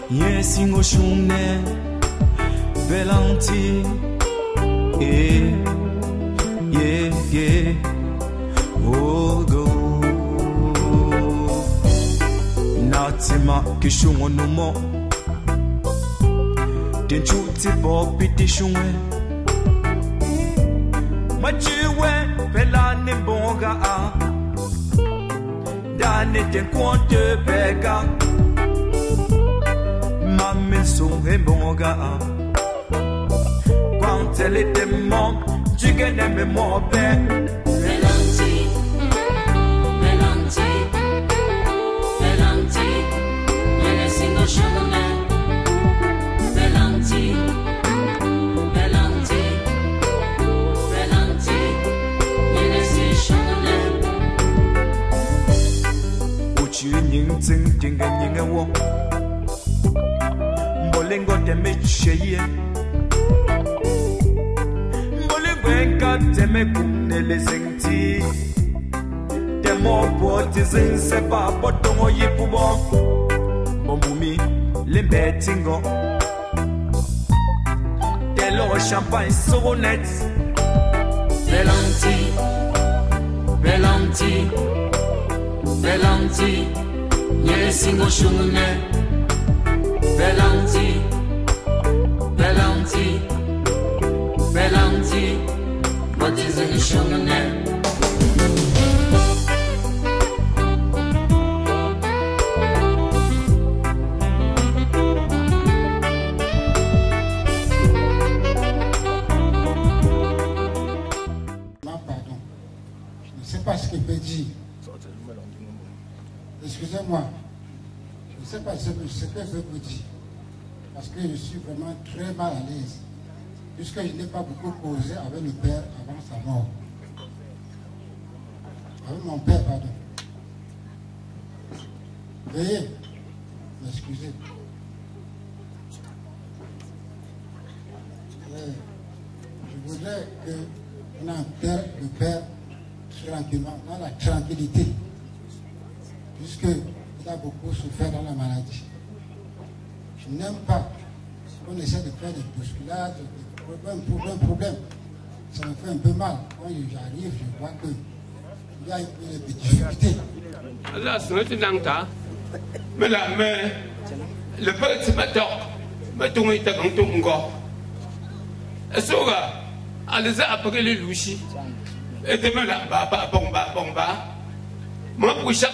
Yes, ingo shune Belanti yeah oh go Natima kishungo no mo Den chuti bobi dishunwe Majiwe belani bonga Dane den kwante bega Mame songe bonga Kwante le demo Jigene me mo be Belanti Nene singo shone Belanti Nene si shone Uchi nying ting tinga nyinga wo Mbolengo de mecheye Mbolengo enka teme kumnele zingti Demo poti zinse ba botongo yipubo Bombumi lembe tingo Delo champagne sonet Belanti Nye singo shune Belanti What is in shune Pas ce qu'il peut dire. Excusez-moi, je ne sais pas ce que je peux vous dire. Parce que je suis vraiment très mal à l'aise. Puisque je n'ai pas beaucoup causé avec le père avant sa mort. Avec mon père, pardon. Veuillez m'excuser. Je voudrais qu'on enterre le père tranquillement, dans la tranquillité, puisqu'il a beaucoup souffert dans la maladie. Je n'aime pas qu'on essaie de faire des bousculades, des problèmes. Ça me fait un peu mal. Quand j'arrive, je vois qu'il y a des difficultés. Allah sunati nangta mais le petit matin matung ita kang tungo esoga aliza après le lushi et demain là bomba moi pour chaque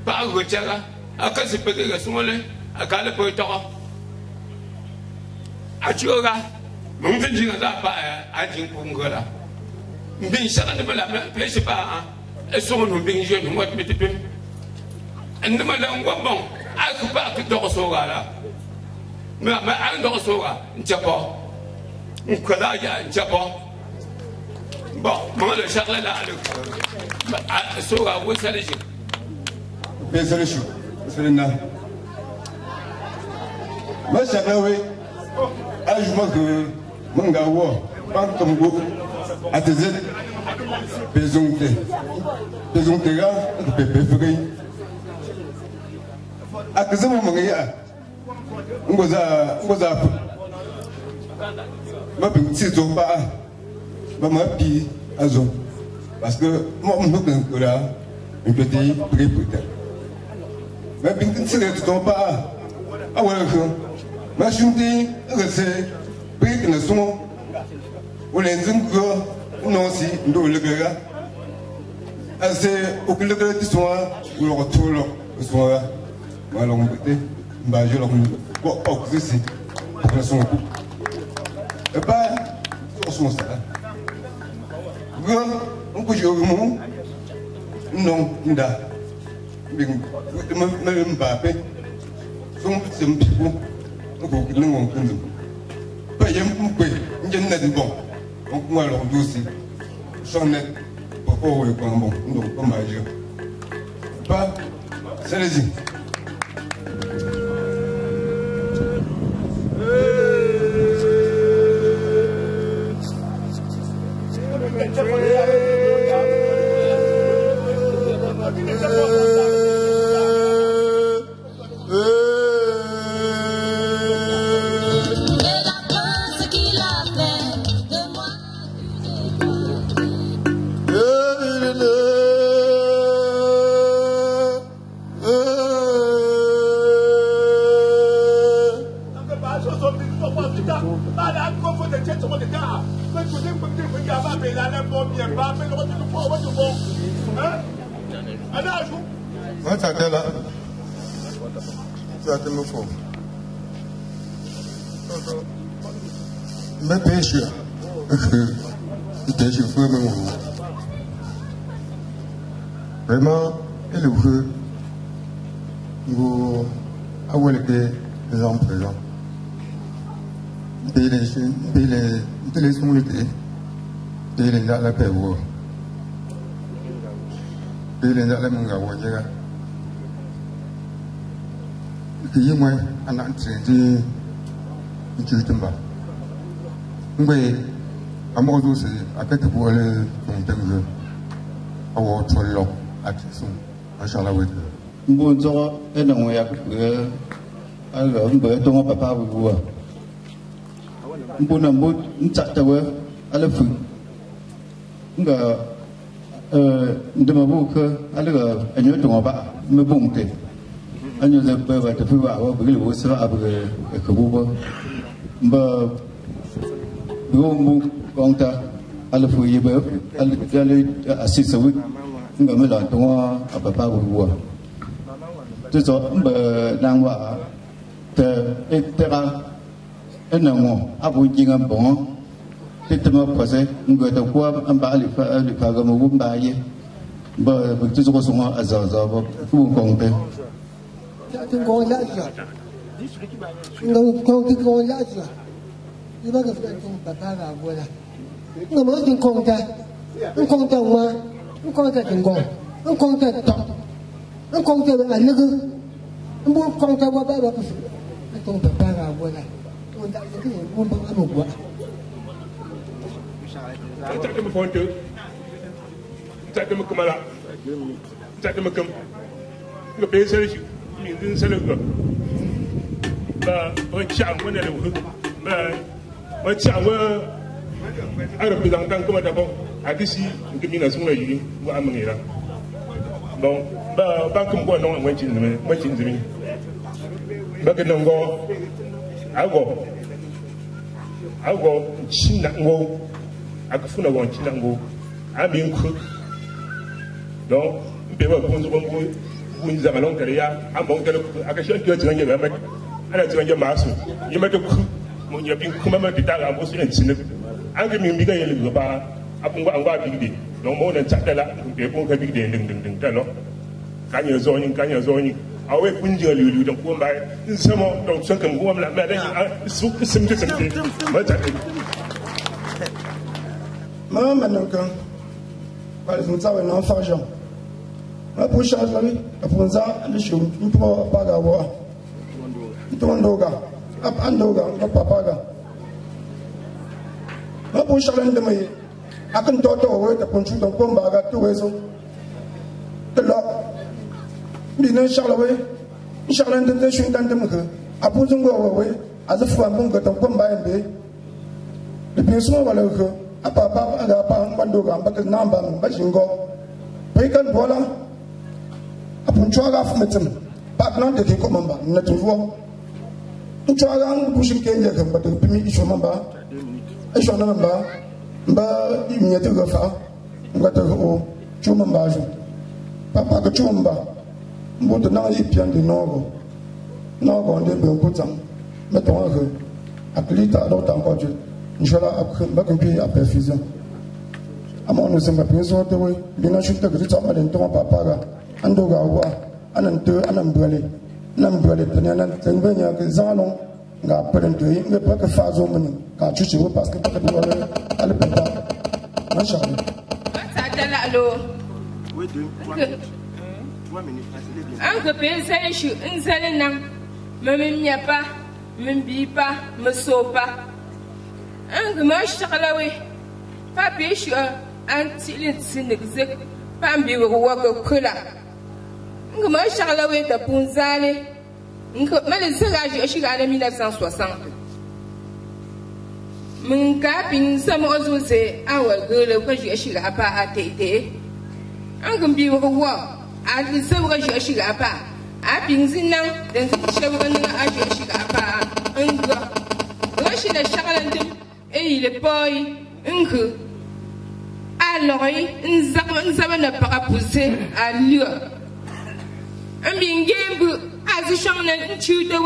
pas retira aka se peut que sumole aka le peut toro achoga mon vinga da pa ajin pungola mbin chaque de la mais je sais pas et son nom bien jeune moi tu me and ma la ngwambon aku pa ku to so gala ma an do so ga nchapo nkola ya nchapo bon moi le charle là le so ga wo sale ji bien sale chou c'est na ma chakawe ajuma que manga wo pan comme go atezet Bezonte ga pepe fugay akazama mangaya ngoza ma binti to ba ma pi azo parce que moi on peut là un petit prix peut-être ma binti to ba awala ko ma shunti rese prix que ne sont on les ngo non si ndo le gars assez au que le gars qui sont ou le retour le soir alors on peut bah je leur quoi pas ici pour la son et pas sur son ça on peut jouer au monde non nda bing me Mbappé son c'est un petit peu on peut le on peut pas y a un peu il y a une bon donc moi alors aussi j'en ai pas pour le bon donc comme je pas c'est les yeux Moi, ça t'est là. Ça te me faut. Mais pêche. Pêche, il faut me. Vraiment, et le feu. Vous avez les gens présents. Les sons l'été. Les gens la paix. Les gens la munga. Qui moi, un entretien de Tumba. Mais, à moi aussi, à quelque part, on t'aime. À votre toile, à qui sont, à Charlotte. Bonjour, et non, il y a alors, on peut tomber papa vous voir. Bon, on t'attend à la fin. De ma bouche, alors, un autre tombe pas, me bonté. Un autre peu va te faire avoir, parce que vous serez après que vous voyez. Vous comptez à la fin, aller à 6 weeks. On va me l'entendre à papa vous voir. Thế rồi bờ đang vợ từ ít ra anh nào ngô áp dụng chính anh bỏ thế thì mà có sẽ người ta qua anh bảo lì pha cái một vốn bài gì bờ bờ thế rồi xong rồi giờ và phụ công ty Chúng con đã chưa chúng con đã chưa đi bắt gặp chúng ta ta là vừa là người mới chúng con ta mà chúng con ta chúng con ta tập nó con chơi là nó cứ nó muốn con chơi qua bãi bãi nó không được ra vào vừa này tôi đã cái gì muốn bằng ăn một bữa chắc cái một phone chứ chắc cái một cầm lại chắc cái một cầm cái bê xe đi mình đứng xe được và với chạm với này là một và với chạm với ai được bị đăng tăng cơ mà đâu à cái gì cái mình là xuống này gì và ăn mừng gì đó bon ba kum ko non mo chin ba ke non go ago chin na ngo akufuna go chin na ngo abi nku donc be ba ko zo ngo buñ zamalon kare ya am bon kare aka shi ko tsan ba ana tsan masu yima de ku mo nyabi kuma ma di daga mo su en chin an ga mi ga yele ba apun ga ngwa bi de donc mo na chatala be ko ka bi de ding ta no kanya zoni awe kunje lilu dan ko bai in sama don son kan ko la ba da su simte mata maman non kan ba sun tsawe na farjan ma pour charge la ni pour ça le chou pour pas ga wa ndoga ap andoga ko papa ga ma pour charge de mai akan toto we ta kun chu don ko ba ga to we so te lo Bina Charlotte, Charlotte de Shuntantamaka, a Puzungo away, as a fun got on Pombai. The Pinson Walloka, a papa, Agapa, Bandoga, but the number, Bajingo, Pagan Bola, a Punchaga from Metum, but not the Kikomamba, not to war. Punchaga, pushing Kenya, but the Pimi Ishomamba, Ishonamba, Ba, Yatugafa, Gatago, Chumamba, Papa Chumba. But now you can do no on the Bukutam, but on her. A little out of budget. Inshallah, I can pay a perfusion. I'm on the same person the way. Then I should take it up and Tom Papaga, and Doga, and umbrella, and Tanvania, Zano, got put into him, the Paka Fazo money, got you to pass the Alabama. Mashallah. Uncle Pensation, Insalinam, Mammiapa, Mimbipa, Masopa. Uncle Marshallaway, Papi, sure, until it's in exec, Pambi will walk a cooler. Uncle Marshallaway, the Punzale, Uncle Melisage, she got a minute sans soixante. Muncapping, some also say, our girl, because she got a tate. Uncle be with a walk. I will say what she got back. I been seen now, then she will know as she got back. Uncle, what should I shall him? Eh, the boy, uncle. alors, nous avons ne pas poussé à l'heure. Un bien game, à ce champ d'un tuteur,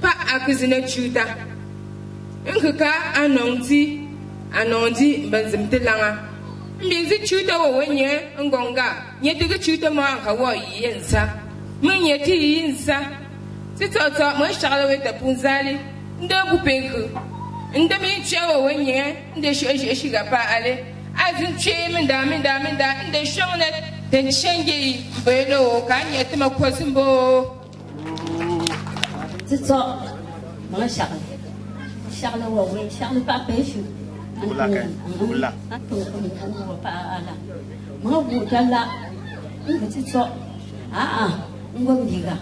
pas à cause d'un tuteur. Un cas, un ondi, benzim de langa. Bien si tuteur au wenya, un gonga, yet the tutor man, Hawaii, and sa. Mon yeti in sa. C'est ça, moi, Charlotte de Punzali, de Boupenku. And the main show when ye, the she got pas alley. As in chairman, damn, and they show that then Shangy, Bello, can yet my cousin bo. C'est ça, moi, Charlotte. Charlotte, oui, Charlotte pas péchu. Moi, vous êtes là. C'est ça. Ah, Ngombiga.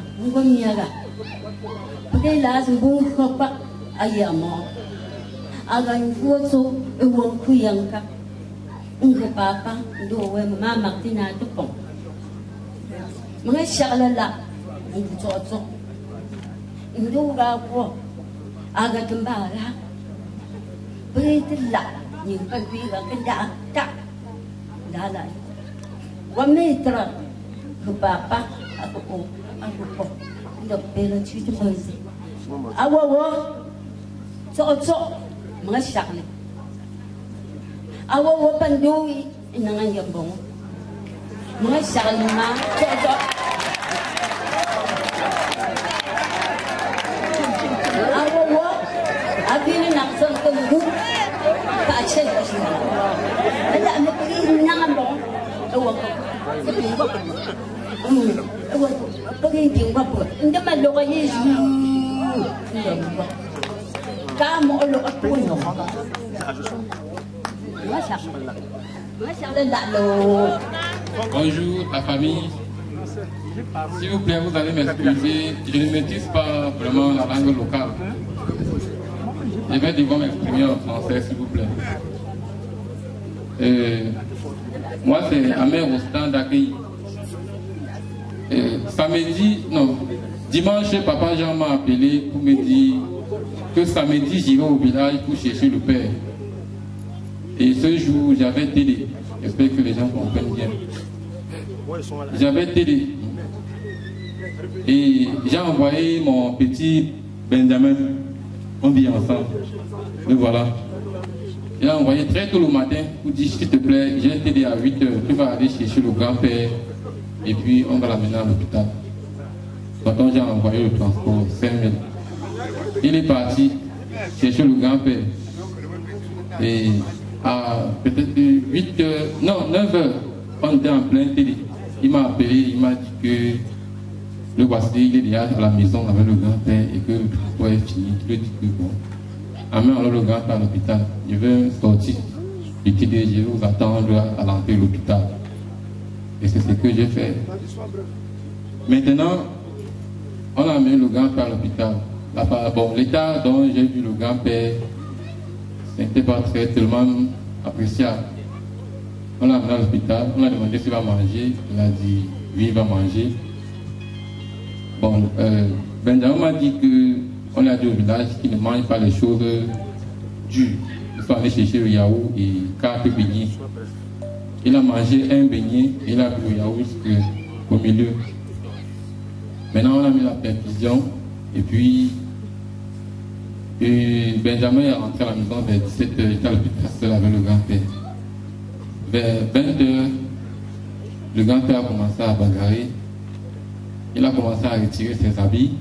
Porque lá se bom copa aí amor. Agora em foto eu vou cuianca. Papa do mama Martina do pão. Mas Charles lá, foto. Indo lá pô. Aga tambara. Porque lá, nem para viver que dá. Dá lá. O metra do papa aku pô. Được bê lên chú tôi gì à wo cho mga sạc này à wo ban đôi năng anh dùng bông mga sạc này mà cho à wo à bên nằm trong cái bụng cả chết rồi đấy là một cái năng anh bông wo Pergi tinggal apa? Anda malu kaya kamu olok apa ni? Bonjour la famille. S'il vous plaît, vous allez m'excuser. Je ne maîtrise pas vraiment la langue locale. Je vais devoir m'exprimer en français, s'il vous plaît. Moi, c'est Amer au stand d'accueil. Dimanche, papa Jean m'a appelé pour me dire que samedi, j'irai au village pour chercher le père. Et ce jour, j'avais télé. J'espère que les gens comprennent bien. J'avais télé. Et j'ai envoyé mon petit Benjamin. On vit ensemble. Le voilà. J'ai envoyé très tôt le matin pour dire, s'il te plaît, j'ai télé à 8 h. Tu vas aller chercher le grand-père. Et puis on va l'amener à l'hôpital. Donc j'ai envoyé le transport 5 000. Il est parti chercher le grand-père. Et à peut-être 8 h, non 9 h, on était en plein télé. Il m'a appelé, il m'a dit que le voici, il est déjà à la maison avec le grand-père et que le transport est fini. Je lui ai dit que bon, amène alors le grand-père à l'hôpital. Je vais sortir du télé, je vais vous attendre à l'entrée de l'hôpital. Et c'est ce que j'ai fait. Maintenant, on a amené le grand-père à l'hôpital. Bon, l'état dont j'ai vu le grand-père, ce n'était pas tellement appréciable. On l'a amené à l'hôpital, on a demandé s'il va manger. Il a dit oui, il va manger. Bon, Benjamin m'a dit qu'on a dit au village qu'il ne mange pas les choses dures. Il faut aller chercher le yaourt et 4 beignets. Il a mangé un beignet et il a bu le yaourt au milieu. Maintenant, on a mis la perfusion et puis Benjamin est rentré à la maison vers 17 h. Il était à l'hôpital seul avec le grand-père. Vers 20 h, le grand-père a commencé à bagarrer. Il a commencé à retirer ses habits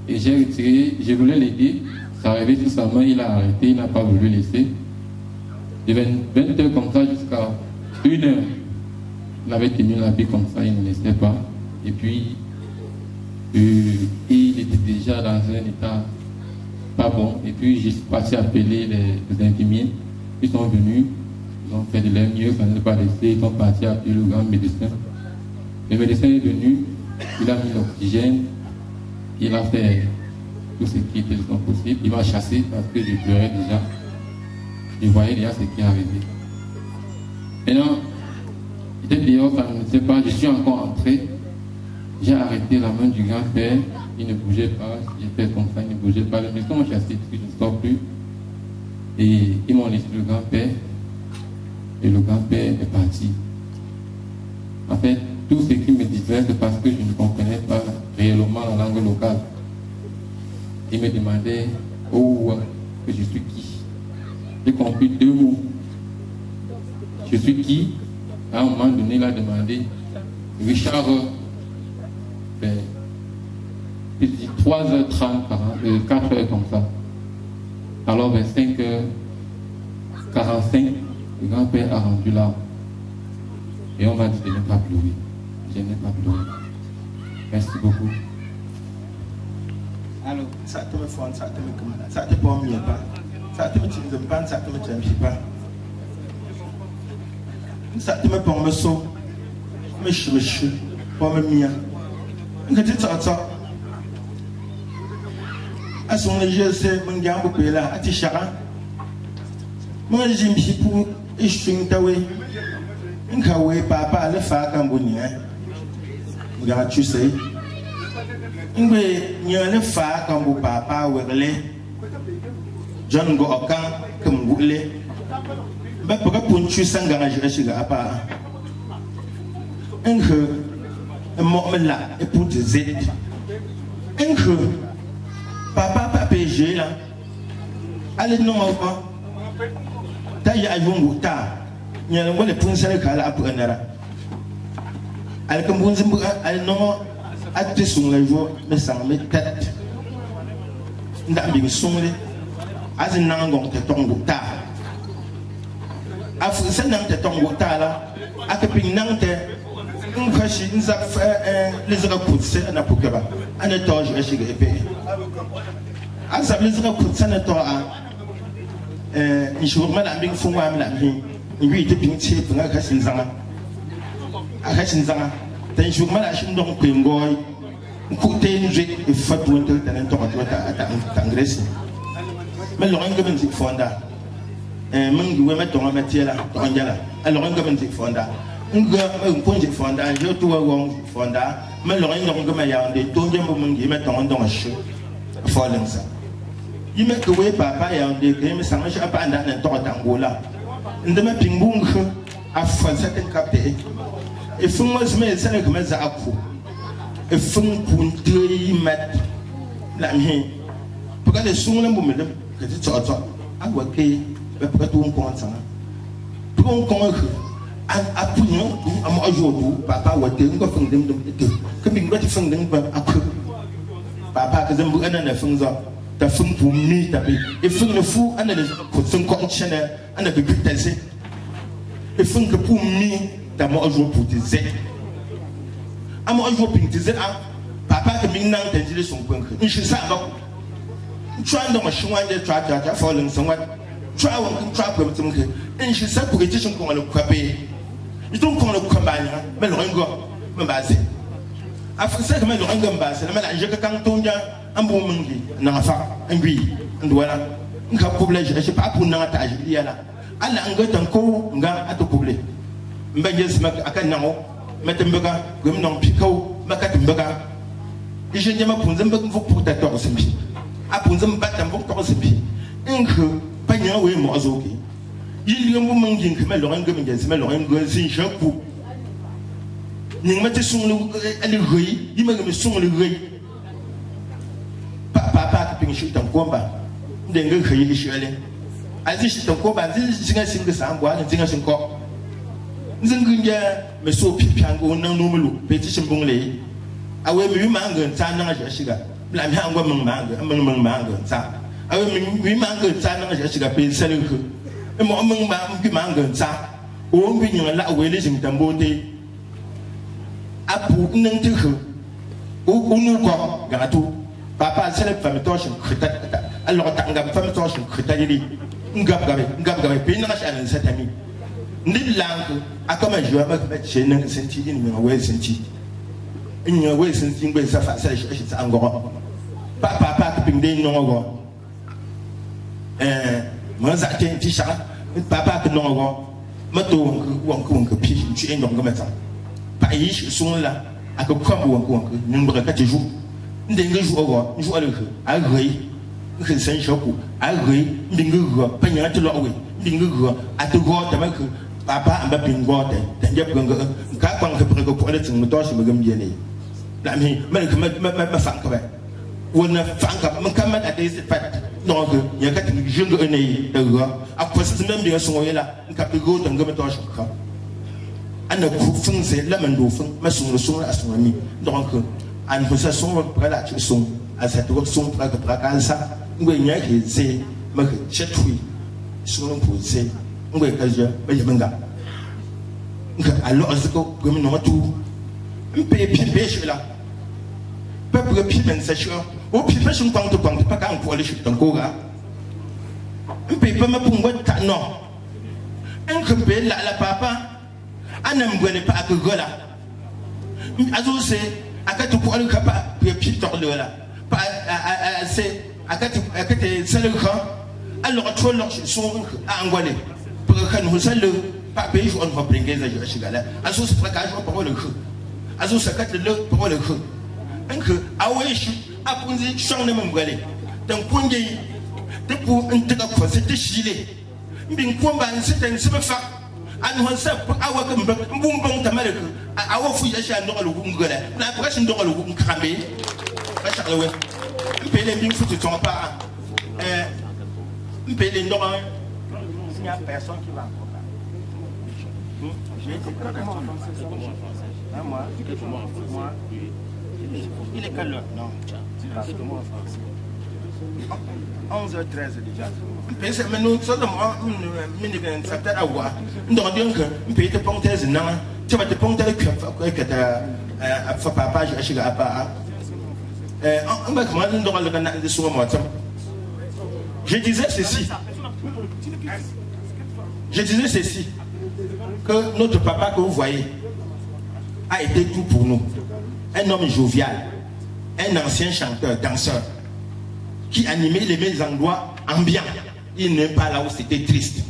et j'ai retiré, je voulais l'aider. Ça arrivait sur sa main, il a arrêté, il n'a pas voulu laisser. De 20 h comme ça jusqu'à 1 h, il avait tenu l'habit comme ça, il ne laissait pas. Et puis, il était déjà dans un état pas bon. Et puis, j'ai parti appeler les infirmiers. Ils sont venus, ils ont fait de leur mieux, ça ne pas laisser. Ils sont partis appeler le grand médecin. Le médecin est venu, il a mis l'oxygène, il a fait tout ce qui était possible. Il m'a chassé parce que je pleurais déjà. Je voyais déjà ce qui est arrivé. Maintenant, j'étais dehors, ça ne sait pas, je suis encore entré. J'ai arrêté la main du grand-père, il ne bougeait pas, j'étais comme ça, il ne bougeait pas. Les médecins m'ont chassé, je ne sors plus. Et ils m'ont laissé le grand-père. et le grand-père est parti. En fait, tout ce qui me disait, c'est parce que je ne comprenais pas réellement la langue locale. Il me demandait que je suis qui. J'ai compris 2 mots. Je suis qui? À un moment donné, il a demandé Richard, 3h30, 4h comme ça. Alors, vers 5h45, le grand-père a rendu là. Et on m'a dit de ne pas pleurer. Je n'ai pas pleuré. Merci beaucoup. Alors, ça te me fond, ça te me commande, ça te pas mieux pas. Ça te me tient de pan, ça te me tient pas. Ça te me prend me saut. Me chou, pas me mien. Que tu ça. À son léger, c'est mon gars, vous là, à Tichara. Moi, j'ai mis pour échouer taoué. Nkawe papa le fa Cambonien. Regarde, tu sais. Ngwe nya le fa Cambo papa werle. John go okan comme goulé. Ba pour punchu sangara je suis là pas. Ngwe mo mela et pour des zét. Ngwe papa PG là. Allez non pas. Taille à yon ta. Il y a un peu de punchage à la prenera. Elle comme vous elle non a été sur les jours, mais ça me tête. N'a bien sonné. As un angon te tombe ta. Afin ça n'a te tombe ta là. A que ping nante. Un crachit, nous a fait les rapports, un apocaba. Un étage, je suis épais. A ça les rapports, ça n'est pas un jour mal à bien fond à la vie. Il était pinché pour un cassinzana. Un cassinzana. T'as un jour mal à chine donc pingoy. Côté une jet et fatoué dans un temps à Grèce. Mais le rang de musique fonda. Un mangue ou mettre en matière là, en yala. Alors un de musique fonda. Un point de fonda, je tout à wong fonda. Mais le rang de maya, des tons de mangue mettre en dans un chou. Falling ça. Il met que oui, papa, et on dit que ça marche pas dans un temps d'Angola. Ndeme pingung a fa second capte e fun was me sene kuma za aku e fun puntri mat la mi porque le sunle bu me que ti tso agwa ke be porque tu ko ansa tu ko an apunyo tu am ojodu papa wote ngo fun dem te ke bi ngati fun dem ba aku papa ke zambu anana fun za ta fun pu mi ta bi e fun le fu anana ko sun ko chene ana be bitase e fun ke pu mi ta mo ojo pu ti ze am ojo pin ti ze a papa ke mi nan tanjile sun ko nki nshi sa ba try ndo ma shwa de try falling somewhat try won try ko mutum ke nshi sa ku ke ti sun ko le kwabe iton ko le kwabanya me lo ngo me ba ze afisa ke me lo ngo ba ze me la je ka kan tonja ambo mungi na fa ngwi ndwala nka problème je sais pas pour na ta je là ala ngata ko nga atokuble mbaje sima akan nawo metembaga gum non pikau makatembaga je nyama punzem ba ko pour ta to simbi apunzem batam ko to simbi nku panya we mo azoki yili mo mungi nkme lo ngam nge sima lo ngam sin shaku ning mate sunglu ali roi yima ngam sunglu roi papa ping shi tan komba ndenga khayi shi ale azi shi tan komba zi singa singa sambwa zinga sinko zingunja me so pipiango na numulu peti shimbungle awe mi manga ta na ga shiga la mi angwa mang manga ta awe mi manga ta na ga shiga pe salinku mo manga ta o mbi nyala awe le jing tambote apu nang tikhu o nu ko gato papa c'est femme torche khitata alors ta ngam femme torche khitali ngab gabe pe na sha cette ami ni lang akama jua ba ba che na senti ni we senti ni we senti ngbe sa fa sa shi sa ngoro papa ping de no go mo za ke ti sha papa ke no go mato won ko pi chi en ngom meta pa yi shi sun la akakwa won ni mbra ka ti ju ndenge ju ogo ju ale ke a rei ke sen shoku a rei ndenge go panya ti lo we ndenge go atogo ta ma ke papa amba pingote tanje pingo ka kwang ke prego ko le tsing mo to shi magam yene la mi ma fanka ba wona fanka man kam da dai fat donc ya ka tin jungo ene da go a ko sim dem de so yela ka pe go tan ngam to shi ka ana ku fun se la man do fun ma sun so a sun mi donc an ko sa son pra la ci son a sa to son pra ka sa ngwe nya ke se ma ke chetui sun ko se ngwe ka je ba je manga nga alo azko gomi no tu mpe pi shi la peuple pi ben sa shi o pi fa shi kwang to pa ka ko le shi tan ko ga mpe pa ma pungwa ta no en ke be la papa anam gwele pa ka gola azo se akati ko le ka pa pi to le la pa se akati sele ka alors to lo shi son angwale pour que nous saluons pas pays on va prendre ça je gala azo se fracage parole le azo se kat le parole le en que awesh apunzi shang ne mangwale dan kunje de pour un te ko c'était chilé mbin ko ba c'était se fa an hon sa awa ko mbum bon tamale ko awa fu ya sha ndolo gu ngala na ko shin ndolo gu krambe ba sha le we mpele mbin fu tu ton pas mpele ndolo il n'y a personne qui va encore parler. Moi, il est quelle heure? Non, 11h13 déjà. Mais nous sommes en septembre à voir. Nous avons dit que nous payons des pontes, non? Tu vas te ponter que tu as fait papa, je suis à part. On va commencer dans le canal de son mois. Je disais ceci. Je disais ceci, que notre papa que vous voyez a été tout pour nous. Un homme jovial, un ancien chanteur, danseur, qui animait les mêmes endroits ambiants. Il n'est pas là où c'était triste.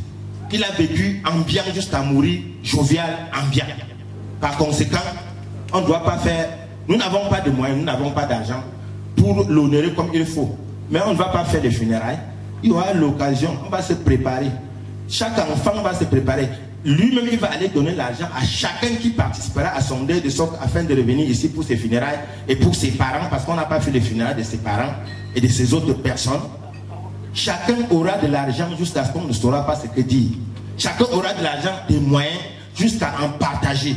Il a vécu ambiant jusqu'à mourir, jovial, ambiant. Par conséquent, on ne doit pas faire... Nous n'avons pas de moyens, nous n'avons pas d'argent pour l'honorer comme il faut. Mais on ne va pas faire de funérailles. Il y aura l'occasion, on va se préparer. Chaque enfant va se préparer. Lui-même, il va aller donner l'argent à chacun qui participera à son deuil de sorte afin de revenir ici pour ses funérailles et pour ses parents, parce qu'on n'a pas fait les funérailles de ses parents et de ses autres personnes. Chacun aura de l'argent jusqu'à ce qu'on ne saura pas ce que dire. Chacun aura de l'argent, des moyens, jusqu'à en partager.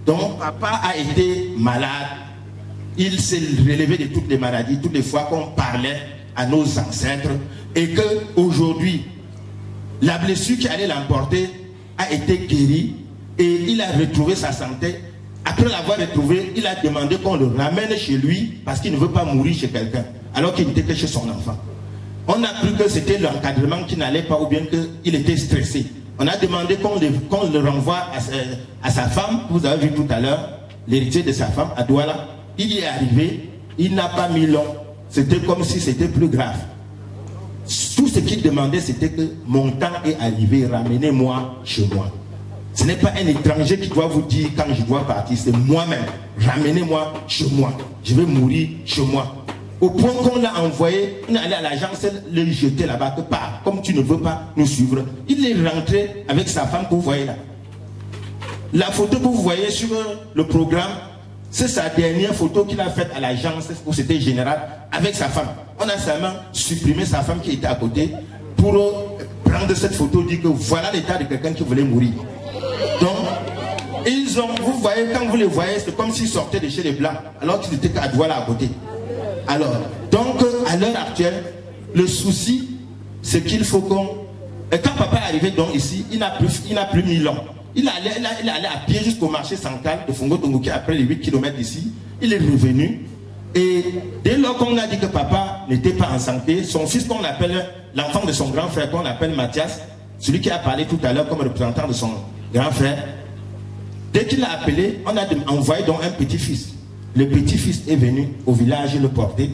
Donc, papa a été malade. Il s'est relevé de toutes les maladies, toutes les fois qu'on parlait à nos ancêtres, et qu'aujourd'hui, la blessure qui allait l'emporter a été guérie et il a retrouvé sa santé. Après l'avoir retrouvé, il a demandé qu'on le ramène chez lui parce qu'il ne veut pas mourir chez quelqu'un, alors qu'il n'était que chez son enfant. On a cru que c'était l'encadrement qui n'allait pas ou bien qu'il était stressé. On a demandé qu'on le renvoie à sa femme. Vous avez vu tout à l'heure l'héritier de sa femme, à Douala. Il y est arrivé, il n'a pas mis long. C'était comme si c'était plus grave. Tout ce qu'il demandait, c'était que mon temps est arrivé, ramenez-moi chez moi. Ce n'est pas un étranger qui doit vous dire quand je dois partir, c'est moi-même. Ramenez-moi chez moi. Je vais mourir chez moi. Au point qu'on l'a envoyé, il est allé à l'agence, le jeter là-bas, que pas, comme tu ne veux pas nous suivre. Il est rentré avec sa femme que vous voyez là. La photo que vous voyez sur le programme, c'est sa dernière photo qu'il a faite à l'agence où c'était général avec sa femme. On a seulement supprimé sa femme qui était à côté pour prendre cette photo, dire que voilà l'état de quelqu'un qui voulait mourir. Donc, ils ont, vous voyez, quand vous les voyez, c'est comme s'ils sortaient de chez les Blancs, alors qu'ils étaient à Douala à côté. Alors, donc, à l'heure actuelle, le souci, c'est qu'il faut qu'on... Et quand papa est arrivé donc ici, il n'a plus mis long. Il est allé à pied jusqu'au marché central de Fongo Tongoki après les 8 km d'ici. Il est revenu. Et dès lors qu'on a dit que papa n'était pas en santé, son fils qu'on appelle, l'enfant de son grand frère qu'on appelle Mathias, celui qui a parlé tout à l'heure comme représentant de son grand frère, dès qu'il l'a appelé, on a envoyé donc un petit-fils. Le petit-fils est venu au village le porter,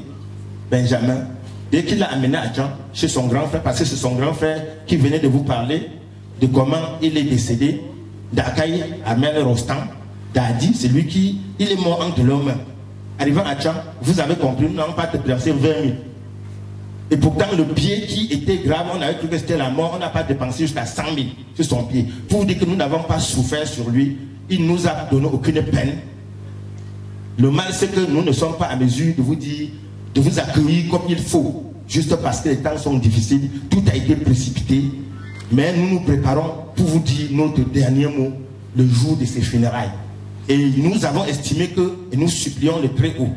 Benjamin. Dès qu'il l'a amené à Jean, chez son grand frère, parce que c'est son grand frère qui venait de vous parler de comment il est décédé, d'Akaï, Amel Rostan, Dadi, c'est lui qui, il est mort entre leurs mains. Arrivant à Tcham, vous avez compris, nous n'avons pas déplacé 20 000. Et pourtant, le pied qui était grave, on avait cru que c'était la mort, on n'a pas dépensé jusqu'à 100 000 sur son pied. Pour vous dire que nous n'avons pas souffert sur lui, il ne nous a donné aucune peine. Le mal, c'est que nous ne sommes pas à mesure de vous dire, de vous accueillir comme il faut, juste parce que les temps sont difficiles, tout a été précipité. Mais nous nous préparons pour vous dire notre dernier mot le jour de ses funérailles. Et nous avons estimé que, et nous supplions le Très-Haut,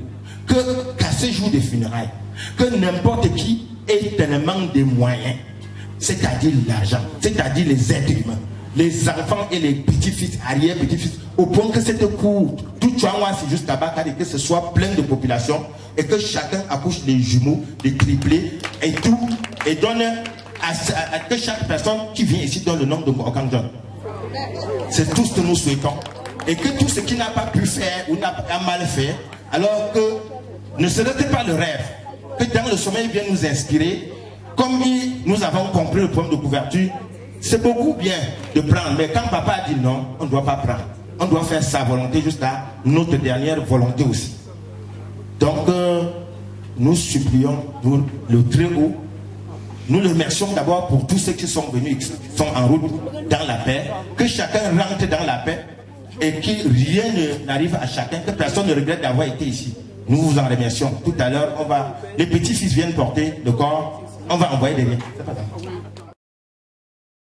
qu'à ce jour des funérailles, que n'importe qui ait tellement de moyens, c'est-à-dire l'argent, c'est-à-dire les êtres humains, les enfants et les petits-fils, arrière-petits-fils, au point que cette cour, tout c'est juste là-bas, que ce soit plein de population, et que chacun accouche des jumeaux, des triplés, et tout, et donne à que chaque personne qui vient ici donne le nom de Ngokangjon. C'est tout ce que nous souhaitons. Et que tout ce qui n'a pas pu faire ou n'a pas mal fait, alors que ne serait-ce pas le rêve, que dans le sommeil vient nous inspirer, comme nous avons compris le problème de couverture, c'est beaucoup bien de prendre, mais quand papa a dit non, on ne doit pas prendre. On doit faire sa volonté jusqu'à notre dernière volonté aussi. Donc, nous supplions le Très-Haut. Nous le remercions d'abord pour tous ceux qui sont venus, qui sont en route dans la paix, que chacun rentre dans la paix et que rien n'arrive à chacun, que personne ne regrette d'avoir été ici. Nous vous en remercions. Tout à l'heure, les petits-fils viennent porter le corps, on va envoyer des liens. C'est pas grave.